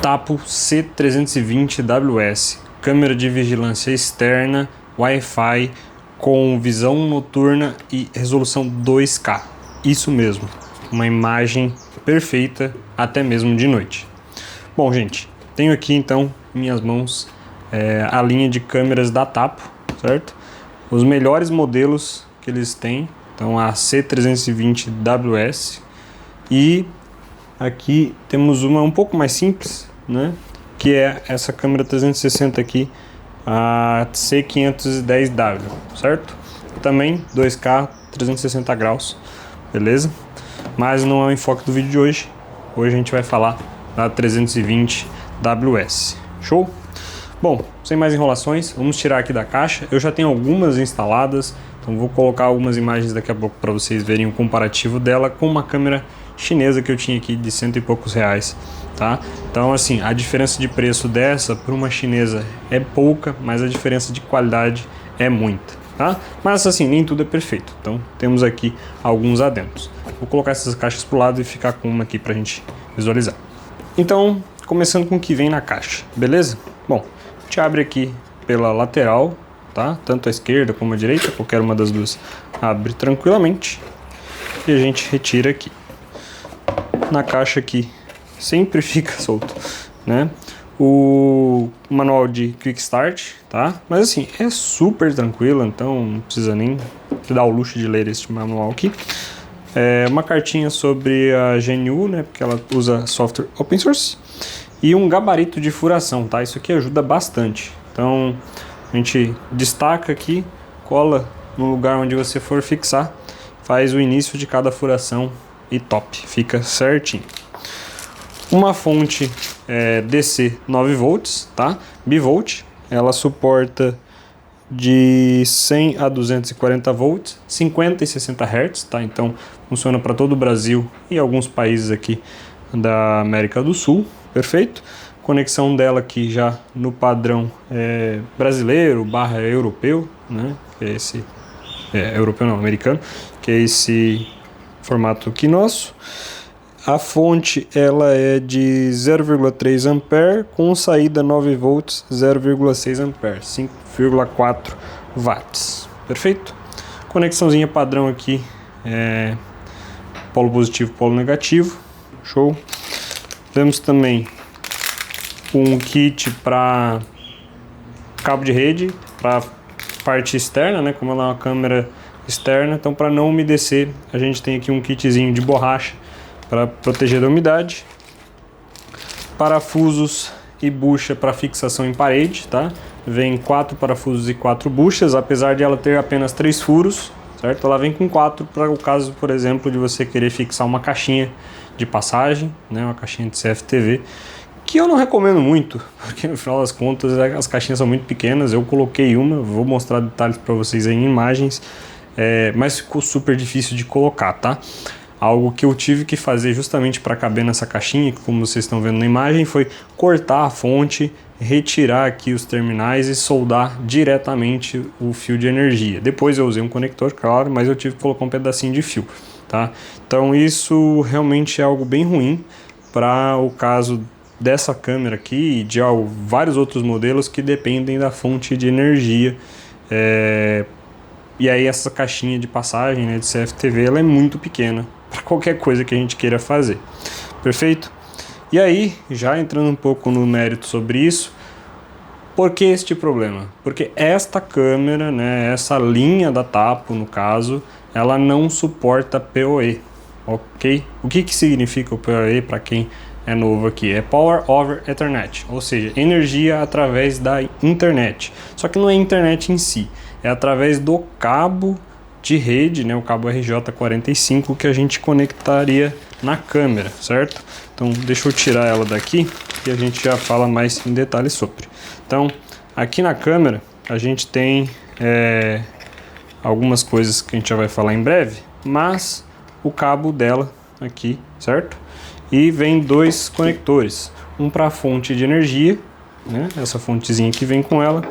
Tapo C320WS, câmera de vigilância externa, Wi-Fi, com visão noturna e resolução 2K. Isso mesmo, uma imagem perfeita até mesmo de noite. Bom, gente, tenho aqui então em minhas mãos a linha de câmeras da Tapo, certo? Os melhores modelos que eles têm, então a C320WS, e aqui temos uma um pouco mais simples, né? Que é essa câmera 360 aqui, a C510W, certo? Também 2K, 360 graus, beleza? Mas não é o enfoque do vídeo de hoje. Hoje a gente vai falar da 320WS. Show? Bom, sem mais enrolações, vamos tirar aqui da caixa. Eu já tenho algumas instaladas, então vou colocar algumas imagens daqui a pouco para vocês verem o comparativo dela com uma câmera chinesa que eu tinha aqui de R$100 e poucos, tá? Então assim, a diferença de preço dessa para uma chinesa é pouca, mas a diferença de qualidade é muita, tá? Mas assim, nem tudo é perfeito, então temos aqui alguns adendos. Vou colocar essas caixas pro lado e ficar com uma aqui pra gente visualizar. Então, começando com o que vem na caixa, beleza? Bom, a gente abre aqui pela lateral, tá? Tanto a esquerda como a direita, qualquer uma das duas abre tranquilamente e a gente retira aqui. Na caixa aqui sempre fica solto, né? O manual de Quick Start, tá? Mas assim, é super tranquilo, então não precisa nem dar o luxo de ler este manual aqui. Uma cartinha sobre a GNU, né? Porque ela usa software open source. E um gabarito de furação, tá? Isso aqui ajuda bastante. Então, a gente destaca aqui, cola no lugar onde você for fixar, faz o início de cada furação e top, fica certinho. Uma fonte DC 9 volts, tá? Bivolt, ela suporta de 100 a 240 volts, 50 e 60 Hz, tá? Então funciona para todo o Brasil e alguns países aqui da América do Sul, perfeito? Conexão dela aqui já no padrão brasileiro / europeu, né? Que é esse europeu não, americano, que é esse formato aqui nosso. A fonte ela é de 0,3 ampere com saída 9 volts, 0,6 ampere, 5,4 watts. Perfeito? Conexãozinha padrão aqui, polo positivo, polo negativo. Show. Temos também um kit para cabo de rede, para parte externa, né? Como ela é uma câmera externa, então para não umedecer, a gente tem aqui um kitzinho de borracha para proteger da umidade, parafusos e bucha para fixação em parede, tá? Vem 4 parafusos e 4 buchas, apesar de ela ter apenas 3 furos, certo? Ela vem com 4 para o caso, por exemplo, de você querer fixar uma caixinha de passagem, né? Uma caixinha de CFTV, que eu não recomendo muito, porque no final das contas as caixinhas são muito pequenas. Eu coloquei uma, vou mostrar detalhes para vocês aí em imagens, mas ficou super difícil de colocar, tá? Algo que eu tive que fazer justamente para caber nessa caixinha, como vocês estão vendo na imagem, foi cortar a fonte, retirar aqui os terminais e soldar diretamente o fio de energia. Depois eu usei um conector, claro, mas eu tive que colocar um pedacinho de fio, tá? Então isso realmente é algo bem ruim para o caso dessa câmera aqui e de vários outros modelos que dependem da fonte de energia. E aí essa caixinha de passagem, né, de CFTV, ela é muito pequena para qualquer coisa que a gente queira fazer. Perfeito? E aí, já entrando um pouco no mérito sobre isso, por que este problema? Porque esta câmera, né, essa linha da Tapo, no caso, ela não suporta PoE, ok? O que significa o PoE para quem é novo aqui? É Power over Ethernet, ou seja, energia através da internet. Só que não é a internet em si, é através do cabo de rede, né, o cabo RJ45 que a gente conectaria na câmera, certo? Então deixa eu tirar ela daqui e a gente já fala mais em detalhes sobre. Então aqui na câmera a gente tem algumas coisas que a gente já vai falar em breve, mas o cabo dela aqui, certo? E vem 2 conectores, um para a fonte de energia, né, essa fontezinha que vem com ela,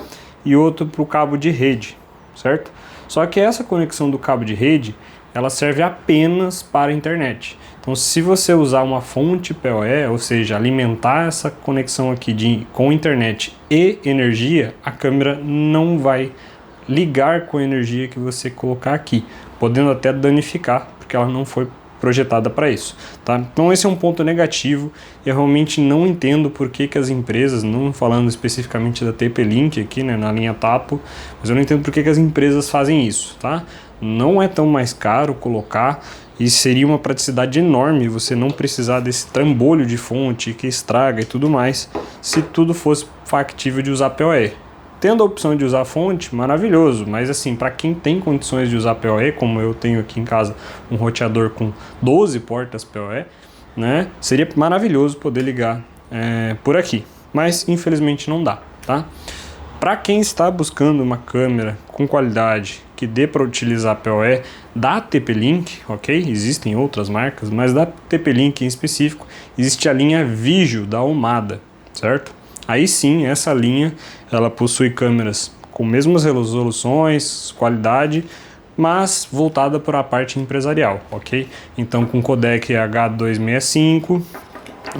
e outro para o cabo de rede, certo? Só que essa conexão do cabo de rede ela serve apenas para a internet. Então, se você usar uma fonte PoE, ou seja, alimentar essa conexão aqui com internet e energia, a câmera não vai ligar com a energia que você colocar aqui, podendo até danificar, porque ela não foi projetada para isso, tá? Então esse é um ponto negativo. Eu realmente não entendo por que as empresas, não falando especificamente da TP-Link aqui, né, na linha Tapo, mas eu não entendo por que as empresas fazem isso, tá? Não é tão mais caro colocar e seria uma praticidade enorme você não precisar desse trambolho de fonte que estraga e tudo mais, se tudo fosse factível de usar PoE. Tendo a opção de usar fonte, maravilhoso, mas assim, para quem tem condições de usar PoE, como eu tenho aqui em casa um roteador com 12 portas PoE, né, seria maravilhoso poder ligar por aqui, mas infelizmente não dá, tá? Para quem está buscando uma câmera com qualidade que dê para utilizar PoE da TP-Link, ok? Existem outras marcas, mas da TP-Link em específico, existe a linha Vigio da Omada, certo? Aí sim, essa linha, ela possui câmeras com mesmas resoluções, qualidade, mas voltada para a parte empresarial, ok? Então com codec H265,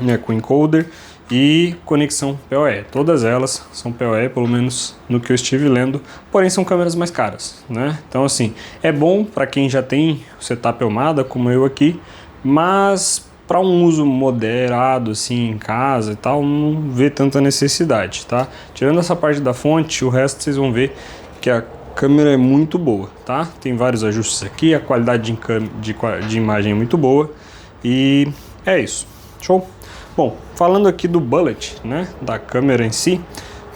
né, com encoder e conexão PoE. Todas elas são PoE, pelo menos no que eu estive lendo, porém são câmeras mais caras, né? Então assim, é bom para quem já tem o setup Omada, como eu aqui, mas para um uso moderado assim em casa e tal, não vê tanta necessidade, tá? Tirando essa parte da fonte, o resto vocês vão ver que a câmera é muito boa, tá? Tem vários ajustes aqui, a qualidade de imagem é muito boa e é isso. Show? Bom, falando aqui do bullet, né, da câmera em si,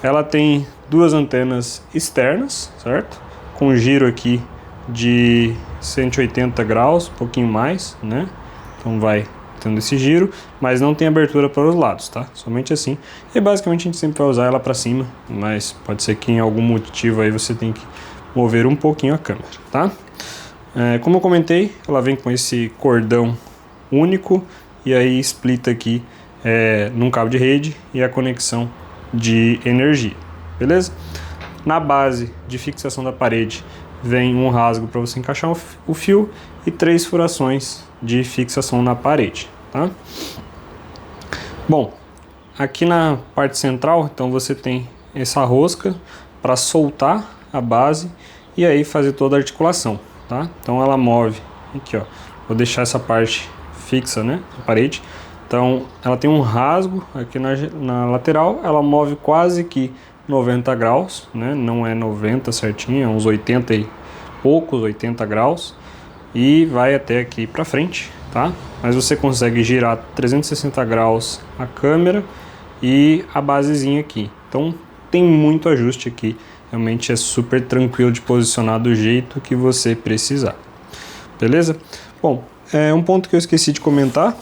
ela tem duas antenas externas, certo? Com giro aqui de 180 graus, um pouquinho mais, né? Então vai tendo esse giro, mas não tem abertura para os lados, tá? Somente assim. E basicamente a gente sempre vai usar ela para cima, mas pode ser que em algum motivo aí você tem que mover um pouquinho a câmera, tá? Como eu comentei, ela vem com esse cordão único e aí splita aqui num cabo de rede e a conexão de energia, beleza? Na base de fixação da parede vem um rasgo para você encaixar o fio e 3 furações de fixação na parede, tá? Bom, aqui na parte central, então você tem essa rosca para soltar a base e aí fazer toda a articulação, tá? Então ela move aqui, ó. Vou deixar essa parte fixa, né, na parede. Então ela tem um rasgo aqui na lateral, ela move quase que 90 graus, né? Não é 90 certinho, é uns 80 e poucos, 80 graus. E vai até aqui para frente, tá? Mas você consegue girar 360 graus a câmera e a basezinha aqui. Então tem muito ajuste aqui, realmente é super tranquilo de posicionar do jeito que você precisar. Beleza? Bom, um ponto que eu esqueci de comentar,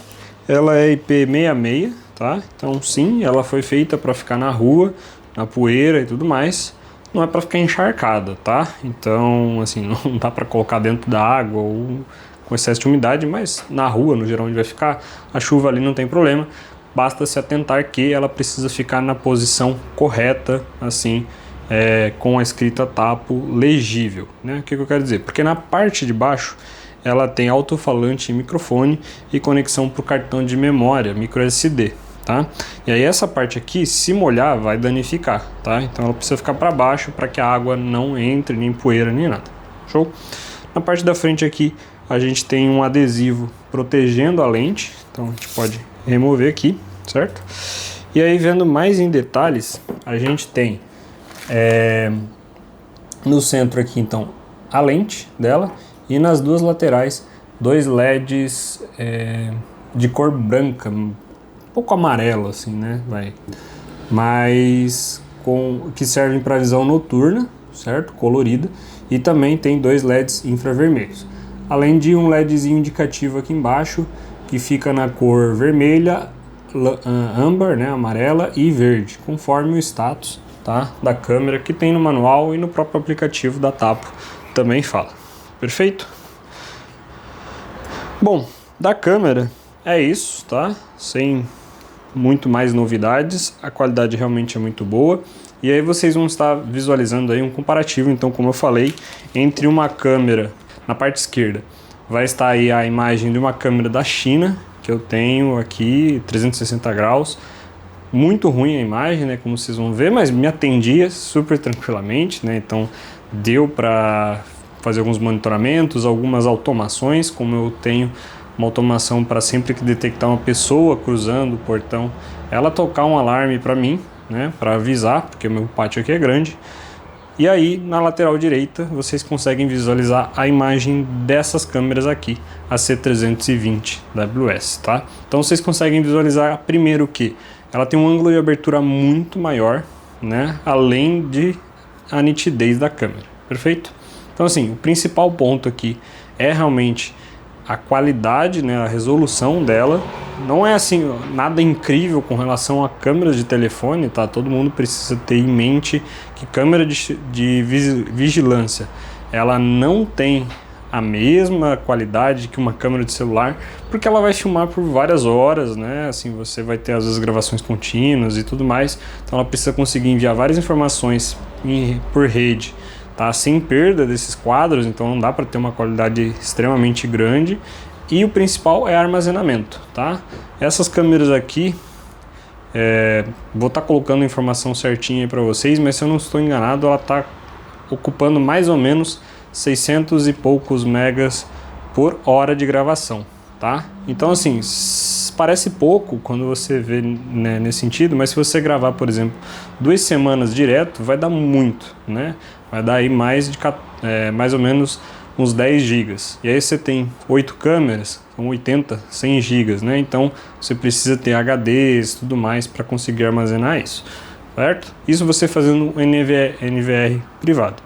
ela é IP66, tá? Então sim, ela foi feita para ficar na rua, na poeira e tudo mais. Não é para ficar encharcada, tá? Então, assim, não dá para colocar dentro da água ou com excesso de umidade, mas na rua, no geral, onde vai ficar, a chuva ali não tem problema. Basta se atentar que ela precisa ficar na posição correta, assim, com a escrita Tapo legível, né? O que eu quero dizer? Porque na parte de baixo ela tem alto-falante e microfone e conexão para o cartão de memória, micro SD. Tá? E aí essa parte aqui, se molhar, vai danificar, tá? Então ela precisa ficar para baixo para que a água não entre, nem poeira, nem nada. Show? Na parte da frente aqui, a gente tem um adesivo protegendo a lente, então a gente pode remover aqui, certo? E aí, vendo mais em detalhes, a gente tem no centro aqui, então, a lente dela e nas duas laterais, 2 LEDs de cor branca, pouco amarelo assim, né, mas que servem para visão noturna, certo, colorida, e também tem 2 LEDs infravermelhos, além de um LEDzinho indicativo aqui embaixo que fica na cor vermelha, âmbar, né, amarela e verde, conforme o status, tá, da câmera que tem no manual e no próprio aplicativo da Tapo também fala. Perfeito? Bom, da câmera é isso, tá? Sem muito mais novidades, a qualidade realmente é muito boa. E aí vocês vão estar visualizando aí um comparativo, então, como eu falei, entre uma câmera na parte esquerda, vai estar aí a imagem de uma câmera da China, que eu tenho aqui, 360 graus. Muito ruim a imagem, né, como vocês vão ver, mas me atendia super tranquilamente, né, então deu para fazer alguns monitoramentos, algumas automações, como eu tenho uma automação para sempre que detectar uma pessoa cruzando o portão, ela tocar um alarme para mim, né, para avisar, porque o meu pátio aqui é grande. E aí, na lateral direita, vocês conseguem visualizar a imagem dessas câmeras aqui, a C320WS, tá? Então vocês conseguem visualizar primeiro que ela tem um ângulo de abertura muito maior, né? Além de a nitidez da câmera, perfeito? Então assim, o principal ponto aqui é realmente a qualidade, né? A resolução dela. Não é assim nada incrível com relação a câmeras de telefone, tá? Todo mundo precisa ter em mente que câmera de vigilância, ela não tem a mesma qualidade que uma câmera de celular, porque ela vai filmar por várias horas, né? Assim, você vai ter às vezes gravações contínuas e tudo mais, então ela precisa conseguir enviar várias informações por rede, tá? Sem perda desses quadros, então não dá para ter uma qualidade extremamente grande. E o principal é armazenamento, tá? Essas câmeras aqui, vou estar colocando a informação certinha aí para vocês, mas se eu não estou enganado, ela está ocupando mais ou menos 600 e poucos megas por hora de gravação, tá? Então assim, parece pouco quando você vê, né, nesse sentido, mas se você gravar, por exemplo, 2 semanas direto, vai dar muito, né? Vai dar aí mais ou menos uns 10 GB. E aí você tem 8 câmeras, são 80, 100 GB, né? Então você precisa ter HDs e tudo mais para conseguir armazenar isso, certo? Isso você fazendo um NVR privado.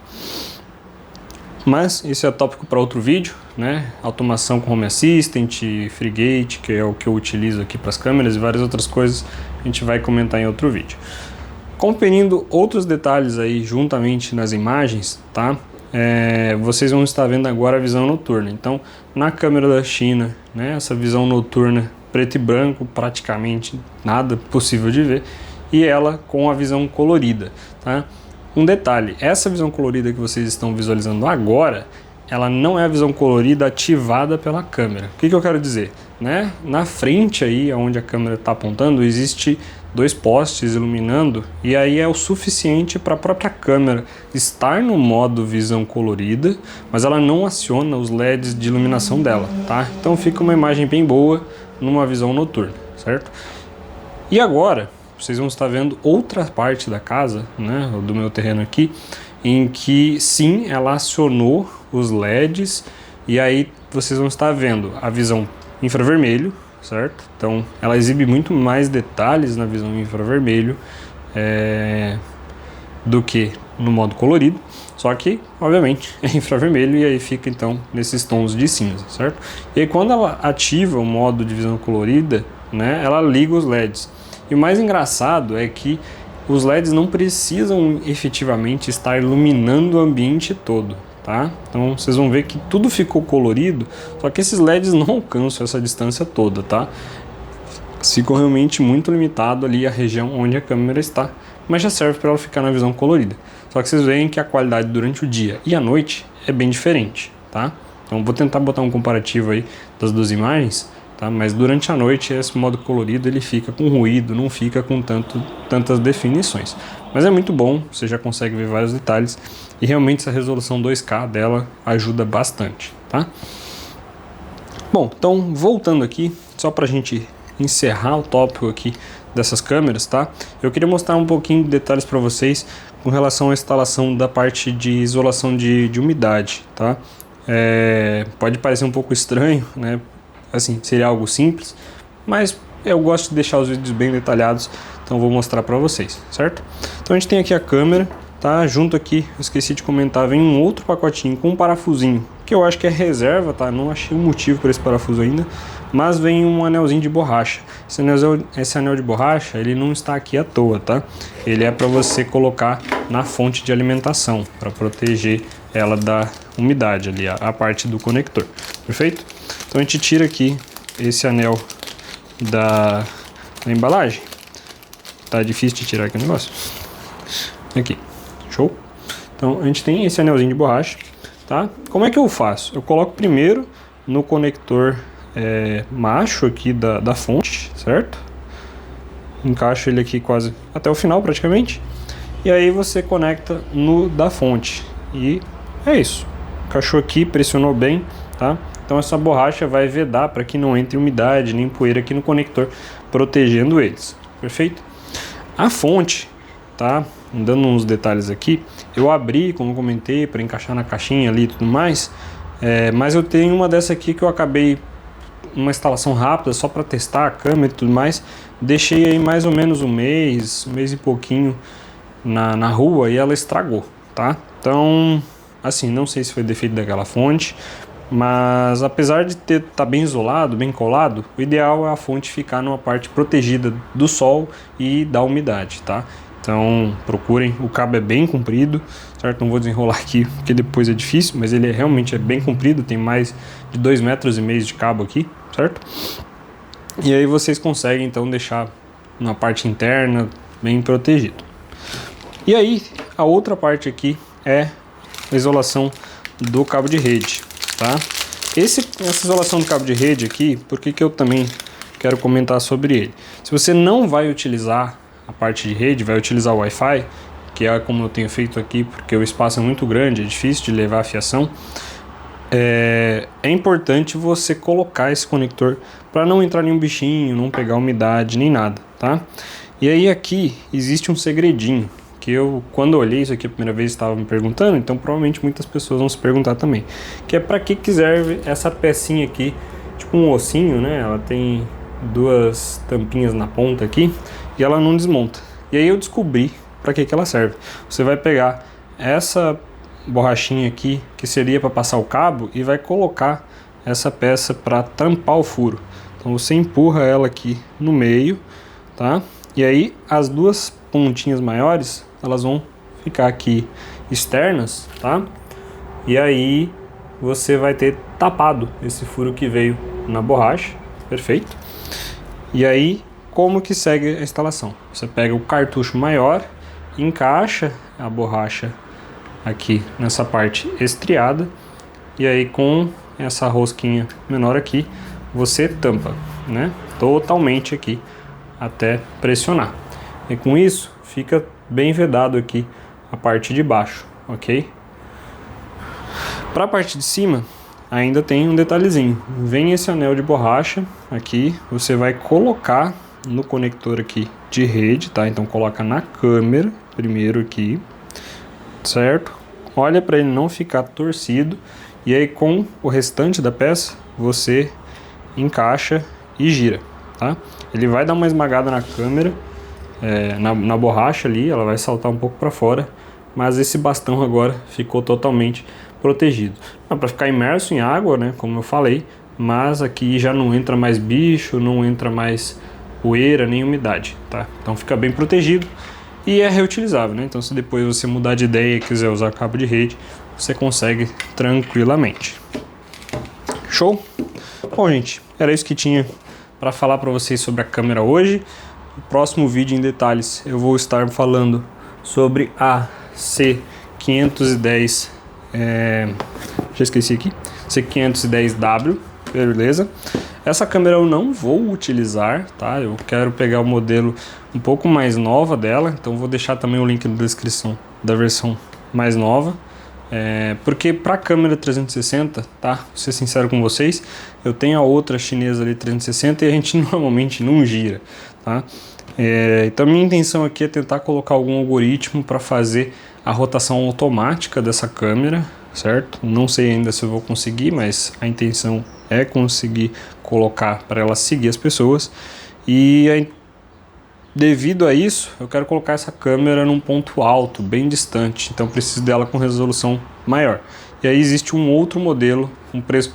Mas isso é tópico para outro vídeo, né? Automação com Home Assistant, FreeGate, que é o que eu utilizo aqui para as câmeras, e várias outras coisas a gente vai comentar em outro vídeo. Conferindo outros detalhes aí juntamente nas imagens, tá? Vocês vão estar vendo agora a visão noturna. Então, na câmera da China, né, essa visão noturna preto e branco, praticamente nada possível de ver, e ela com a visão colorida, tá? Um detalhe, essa visão colorida que vocês estão visualizando agora, ela não é a visão colorida ativada pela câmera. O que eu quero dizer? Né? Na frente aí, onde a câmera está apontando, existe 2 postes iluminando, e aí é o suficiente para a própria câmera estar no modo visão colorida, mas ela não aciona os LEDs de iluminação dela, tá? Então fica uma imagem bem boa numa visão noturna, certo? E agora, vocês vão estar vendo outra parte da casa, né, do meu terreno aqui, em que sim, ela acionou os LEDs, e aí vocês vão estar vendo a visão infravermelho, certo? Então ela exibe muito mais detalhes na visão infravermelho do que no modo colorido, só que obviamente é infravermelho, e aí fica então nesses tons de cinza, certo? E aí quando ela ativa o modo de visão colorida, né, ela liga os LEDs. E o mais engraçado é que os LEDs não precisam efetivamente estar iluminando o ambiente todo, tá? Então vocês vão ver que tudo ficou colorido, só que esses LEDs não alcançam essa distância toda, tá? Ficou realmente muito limitado ali a região onde a câmera está, mas já serve para ela ficar na visão colorida. Só que vocês veem que a qualidade durante o dia e a noite é bem diferente, tá? Então vou tentar botar um comparativo aí das 2 imagens, tá? Mas durante a noite esse modo colorido ele fica com ruído, não fica com tantas definições. Mas é muito bom, você já consegue ver vários detalhes, e realmente essa resolução 2K dela ajuda bastante, tá? Bom, então voltando aqui, só pra gente encerrar o tópico aqui dessas câmeras, tá? Eu queria mostrar um pouquinho de detalhes para vocês com relação à instalação da parte de isolação de umidade, tá? Pode parecer um pouco estranho, né? Assim, seria algo simples, mas eu gosto de deixar os vídeos bem detalhados, então vou mostrar para vocês, certo? Então a gente tem aqui a câmera, tá? Junto aqui, eu esqueci de comentar, vem um outro pacotinho com um parafusinho, que eu acho que é reserva, tá? Não achei um motivo para esse parafuso ainda, mas vem um anelzinho de borracha. Esse anel de borracha, ele não está aqui à toa, tá? Ele é para você colocar na fonte de alimentação, para proteger ela da umidade ali, a parte do conector, perfeito? Então a gente tira aqui esse anel da embalagem. Tá difícil de tirar aqui o negócio. Aqui, show? Então a gente tem esse anelzinho de borracha, tá? Como é que eu faço? Eu coloco primeiro no conector macho aqui da fonte, certo? Encaixo ele aqui quase até o final praticamente. E aí você conecta no da fonte. E é isso. Encaixou aqui, pressionou bem, tá? Então essa borracha vai vedar para que não entre umidade nem poeira aqui no conector, protegendo eles. Perfeito? A fonte, tá? Dando uns detalhes aqui, eu abri, como eu comentei, para encaixar na caixinha ali e tudo mais. Mas eu tenho uma dessa aqui que eu acabei uma instalação rápida só para testar a câmera e tudo mais. Deixei aí mais ou menos um mês e pouquinho na rua e ela estragou, tá? Então, assim, não sei se foi defeito daquela fonte, mas apesar de tá bem isolado, bem colado, o ideal é a fonte ficar numa parte protegida do sol e da umidade, tá? Então procurem, o cabo é bem comprido, certo? Não vou desenrolar aqui porque depois é difícil, mas ele realmente é bem comprido, tem mais de 2,5 metros de cabo aqui, certo? E aí vocês conseguem então deixar na parte interna bem protegido. E aí a outra parte aqui é a isolação do cabo de rede, tá? Essa isolação do cabo de rede aqui, por que eu também quero comentar sobre ele? Se você não vai utilizar a parte de rede, vai utilizar o Wi-Fi, que é como eu tenho feito aqui, porque o espaço é muito grande, é difícil de levar a fiação, é importante você colocar esse conector para não entrar nenhum bichinho, não pegar umidade nem nada, tá? E aí aqui existe um segredinho, que eu, quando eu olhei isso aqui a primeira vez, estava me perguntando, então provavelmente muitas pessoas vão se perguntar também, que é para que serve essa pecinha aqui, tipo um ossinho, né? Ela tem duas tampinhas na ponta aqui e ela não desmonta. E aí eu descobri para que ela serve. Você vai pegar essa borrachinha aqui, que seria para passar o cabo, e vai colocar essa peça para tampar o furo. Então você empurra ela aqui no meio, tá? E aí as duas pontinhas maiores, elas vão ficar aqui externas, tá? E aí você vai ter tapado esse furo que veio na borracha, perfeito? E aí, como que segue a instalação? Você pega o cartucho maior, encaixa a borracha aqui nessa parte estriada, e aí com essa rosquinha menor aqui, você tampa, né? Totalmente aqui, até pressionar. E com isso, fica bem vedado aqui a parte de baixo, ok? Para a parte de cima, ainda tem um detalhezinho. Vem esse anel de borracha aqui, você vai colocar no conector aqui de rede, tá? Então coloca na câmera, primeiro aqui, certo? Olha para ele não ficar torcido, e aí com o restante da peça, você encaixa e gira, tá? Ele vai dar uma esmagada na câmera, na borracha ali, ela vai saltar um pouco para fora, mas esse bastão agora ficou totalmente protegido. Para ficar imerso em água, né, como eu falei, mas aqui já não entra mais bicho, não entra mais poeira nem umidade, tá? Então fica bem protegido e é reutilizável, né? Então se depois você mudar de ideia e quiser usar cabo de rede, você consegue tranquilamente. Show? Bom, gente, era isso que tinha para falar para vocês sobre a câmera hoje. No próximo vídeo em detalhes eu vou estar falando sobre a C510, já esqueci aqui, C510W, beleza? Essa câmera eu não vou utilizar, tá? Eu quero pegar o modelo um pouco mais nova dela, então vou deixar também o link na descrição da versão mais nova. Porque para câmera 360, tá? Vou ser sincero com vocês, eu tenho a outra chinesa ali 360 e a gente normalmente não gira, tá? Então minha intenção aqui é tentar colocar algum algoritmo para fazer a rotação automática dessa câmera, certo? Não sei ainda se eu vou conseguir, mas a intenção é conseguir colocar para ela seguir as pessoas. E devido a isso, eu quero colocar essa câmera num ponto alto, bem distante, então preciso dela com resolução maior. E aí existe um outro modelo, um preço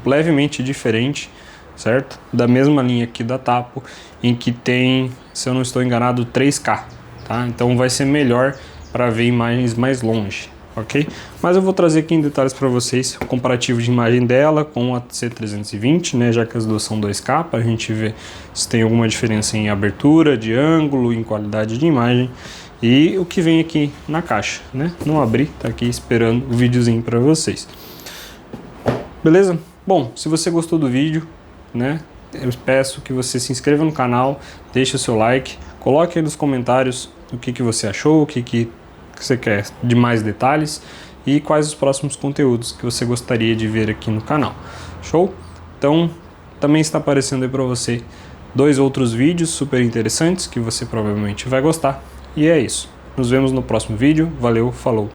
levemente diferente, certo? Da mesma linha aqui da Tapo, em que tem, se eu não estou enganado, 3K, tá? Então vai ser melhor para ver imagens mais longe, ok? Mas eu vou trazer aqui em detalhes para vocês o comparativo de imagem dela com a C320, né? Já que as duas são 2K, para a gente ver se tem alguma diferença em abertura, de ângulo, em qualidade de imagem e o que vem aqui na caixa, né? Não abri, tá aqui esperando o videozinho para vocês. Beleza? Bom, se você gostou do vídeo, né, eu peço que você se inscreva no canal, deixe o seu like, coloque aí nos comentários o que você achou, o que você quer de mais detalhes e quais os próximos conteúdos que você gostaria de ver aqui no canal. Show? Então, também está aparecendo aí para você 2 outros vídeos super interessantes que você provavelmente vai gostar. E é isso. Nos vemos no próximo vídeo. Valeu, falou!